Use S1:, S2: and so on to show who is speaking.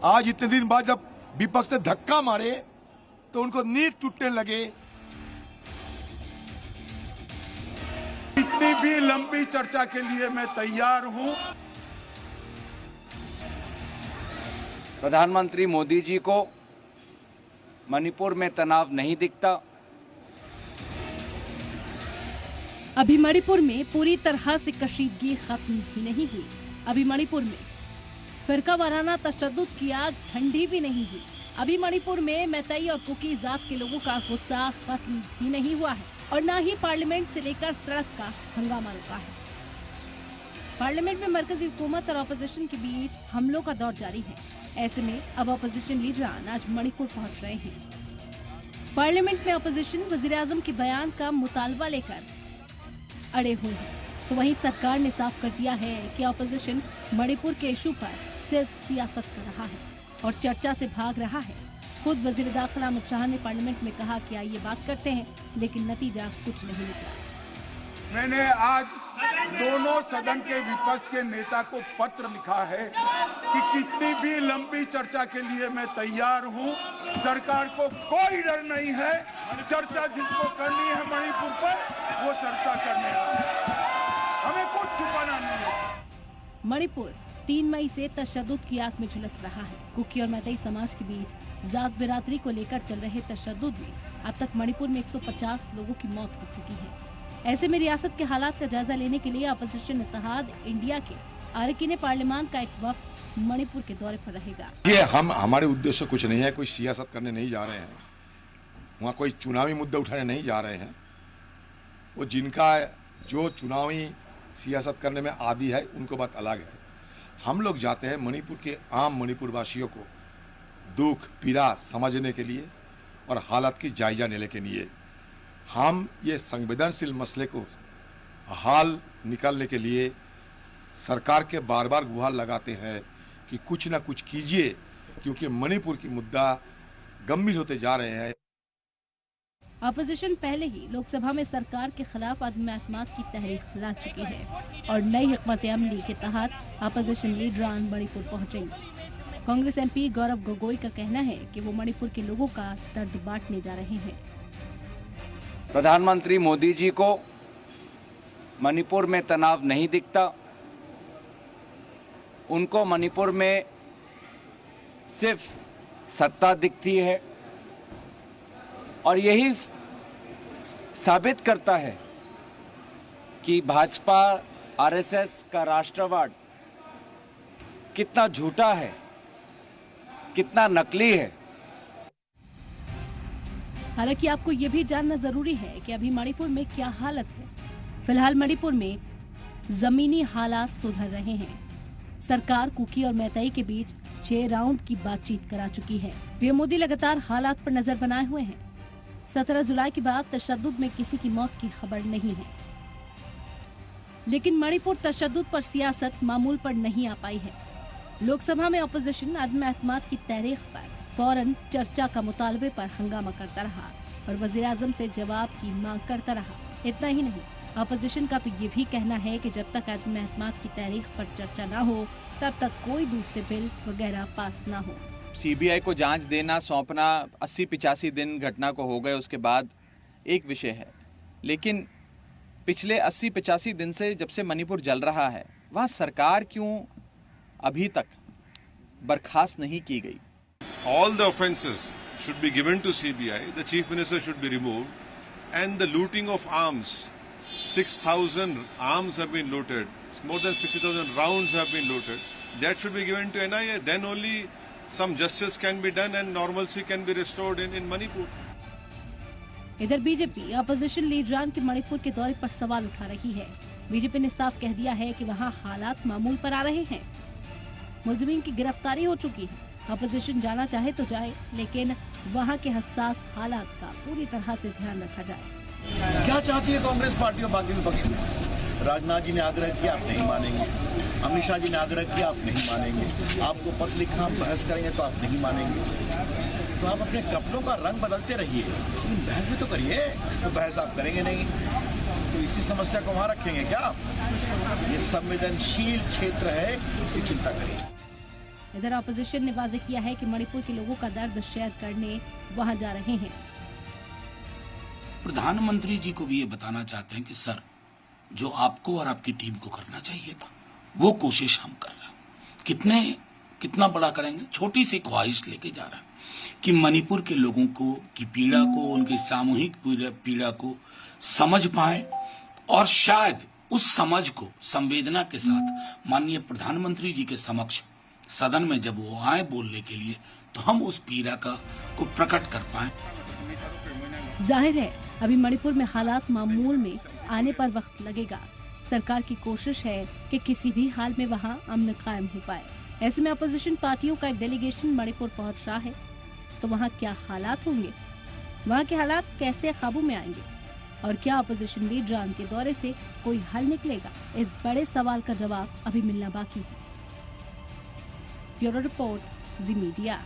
S1: आज इतने दिन बाद जब विपक्ष ने धक्का मारे तो उनको नींद टूटने लगे।
S2: इतनी भी लंबी चर्चा के लिए मैं तैयार हूं।
S3: प्रधानमंत्री मोदी जी को मणिपुर में तनाव नहीं दिखता।
S4: अभी मणिपुर में पूरी तरह से कशीदगी खत्म भी नहीं हुई। अभी मणिपुर में फिरका वाराना तशद्दुद की आग ठंडी भी नहीं हुई। अभी मणिपुर में मैतेई और कुकी जात के लोगों का गुस्सा खत्म भी नहीं हुआ है और न ही पार्लियामेंट से लेकर सड़क का हंगामा रुका है। पार्लियामेंट में मरकजी हुकूमत और ऑपोजिशन के बीच हमलों का दौर जारी है। ऐसे में अब ऑपोजिशन लीडरान आज मणिपुर पहुंच रहे हैं। पार्लियामेंट में ऑपोजिशन वजीर-ए-आज़म के बयान का मुतालबा लेकर अड़े हुए हैं, तो वहीं सरकार ने साफ कर दिया है कि ऑपोजिशन मणिपुर के इशू पर सिर्फ सियासत कर रहा है और चर्चा से भाग रहा है। खुद वजीर दाखिला अमित शाह ने पार्लियामेंट में कहा कि आइए बात करते हैं, लेकिन नतीजा कुछ नहीं निकला।
S2: मैंने आज दोनों सदन के विपक्ष के नेता को पत्र लिखा है कि कितनी भी लंबी चर्चा के लिए मैं तैयार हूं। सरकार को कोई डर नहीं है। चर्चा जिसको करनी है मणिपुर पर, वो चर्चा करने आए। हमें कुछ छुपाना नहीं है।
S4: मणिपुर 3 मई से तशद्दुद की आग में झुलस रहा है। कुकी और मैतेई समाज के बीच जात बिरादरी को लेकर चल रहे तशद्दुद में अब तक मणिपुर में 150 लोगों की मौत हो चुकी है। ऐसे में रियासत के हालात का जायजा लेने के लिए अपोजिशन इत्तेहाद इंडिया के अरकान पार्लियामान का एक वफ्द मणिपुर के दौरे पर रहेगा।
S1: ये हमारे उद्देश्य कुछ नहीं है, कोई सियासत करने नहीं जा रहे हैं, वहाँ कोई चुनावी मुद्दे उठाने नहीं जा रहे हैं। वो जिनका जो चुनावी सियासत करने में आदी है उनको बात अलग है। हम लोग जाते हैं मणिपुर के आम मणिपुर वासियों को दुख पीड़ा समझने के लिए और हालात की जायजा लेने के लिए। हम ये संवेदनशील मसले को हाल निकालने के लिए सरकार के बार बार गुहार लगाते हैं कि कुछ ना कुछ कीजिए, क्योंकि मणिपुर की मुद्दा गंभीर होते जा रहे हैं।
S4: अपोजिशन पहले ही लोकसभा में सरकार के खिलाफ अदम एतमाद की तहरीक ला चुकी है और नई हिकमत अमली के तहत अपोजिशन लीडरान मणिपुर पहुंचेंगे। कांग्रेस एमपी गौरव गोगोई का कहना है कि वो मणिपुर के लोगों का दर्द बांटने जा रहे हैं।
S3: प्रधानमंत्री मोदी जी को मणिपुर में तनाव नहीं दिखता। उनको मणिपुर में सिर्फ सत्ता दिखती है और यही साबित करता है कि भाजपा आरएसएस का राष्ट्रवाद कितना झूठा है, कितना नकली है।
S4: हालांकि आपको ये भी जानना जरूरी है कि अभी मणिपुर में क्या हालत है। फिलहाल मणिपुर में जमीनी हालात सुधर रहे हैं। सरकार कुकी और मैतेई के बीच 6 राउंड की बातचीत करा चुकी है। पीएम मोदी लगातार हालात पर नजर बनाए हुए हैं। 17 जुलाई के बाद तशद्दुद में किसी की मौत की खबर नहीं है, लेकिन मणिपुर तशद्दुद पर सियासत मामूल पर नहीं आ पाई है। लोकसभा में अपोजिशन अदम एतमाद की तहरीक पर फौरन चर्चा का मुतालबे पर हंगामा करता रहा और वज़ीर-ए-आज़म से जवाब की मांग करता रहा। इतना ही नहीं, अपोजिशन का तो ये भी कहना है कि जब तक अदम एतमाद की तहरीक पर चर्चा ना हो तब तक कोई दूसरे बिल वगैरह पास ना हो।
S5: सीबीआई को जांच देना सौंपना 80-85 दिन घटना को हो गए उसके बाद एक विषय है, लेकिन पिछले 80-85 दिन से जब से मणिपुर जल रहा है, वहाँ सरकार क्यों अभी तक बर्खास्त नहीं की गई?
S6: All the offences should be given to CBI, the Chief Minister should be removed, and the looting of arms, 6,000 arms have been looted, more than 60,000 rounds have been looted, that should be given to NIA, then only some justice can be done and normalcy can be restored in Manipur.
S4: इधर BJP opposition लीडरान के मणिपुर के दौरे पर सवाल उठा रही है। BJP ने साफ कह दिया है कि वहां हालात मामूल पर आ रहे हैं। मुलजिमीन की गिरफ्तारी हो चुकी है। अपोजिशन जाना चाहे तो जाए, लेकिन वहां के हसास हालात का पूरी तरह से ध्यान रखा जाए।
S7: क्या चाहती है कांग्रेस पार्टी और बाकी विपक्ष में? राजनाथ जी ने आग्रह किया, आप नहीं मानेंगे। अमित शाह जी ने आग्रह किया, आप नहीं मानेंगे। आपको पत्र लिखा, हम बहस करेंगे तो आप नहीं मानेंगे। तो आप अपने कपड़ों का रंग बदलते रहिए, लेकिन बहस भी तो करिए। तो बहस आप करेंगे नहीं तो इसी समस्या को वहाँ रखेंगे क्या? ये संवेदनशील क्षेत्र है, इसकी चिंता करिए।
S4: इधर ऑपोजिशन ने वाजे किया है कि मणिपुर के लोगों का दर्द शेयर करने वहां जा रहे हैं।
S8: प्रधानमंत्री जी को भी ये बताना चाहते हैं कि सर, जो आपको और आपकी टीम को करना चाहिए था वो कोशिश हम कर रहे हैं। कितना बड़ा करेंगे, छोटी सी ख्वाहिश लेके जा रहे हैं कि मणिपुर के लोगों को की पीड़ा को, उनकी सामूहिक पीड़ा को समझ पाए और शायद उस समझ को संवेदना के साथ माननीय प्रधानमंत्री जी के समक्ष सदन में जब वो आए बोलने के लिए, तो हम उस पीड़ा को प्रकट कर पाए।
S4: जाहिर है अभी मणिपुर में हालात मामूल में आने पर वक्त लगेगा। सरकार की कोशिश है कि किसी भी हाल में वहां अमन कायम हो पाए। ऐसे में अपोजिशन पार्टियों का एक डेलीगेशन मणिपुर पहुंच रहा है, तो वहां क्या हालात होंगे, वहां के हालात कैसे काबू में आएंगे और क्या अपोजिशन लीडर राम के दौरे से कोई हल निकलेगा, इस बड़े सवाल का जवाब अभी मिलना बाकी है। ब्यूरो रिपोर्ट, जी मीडिया।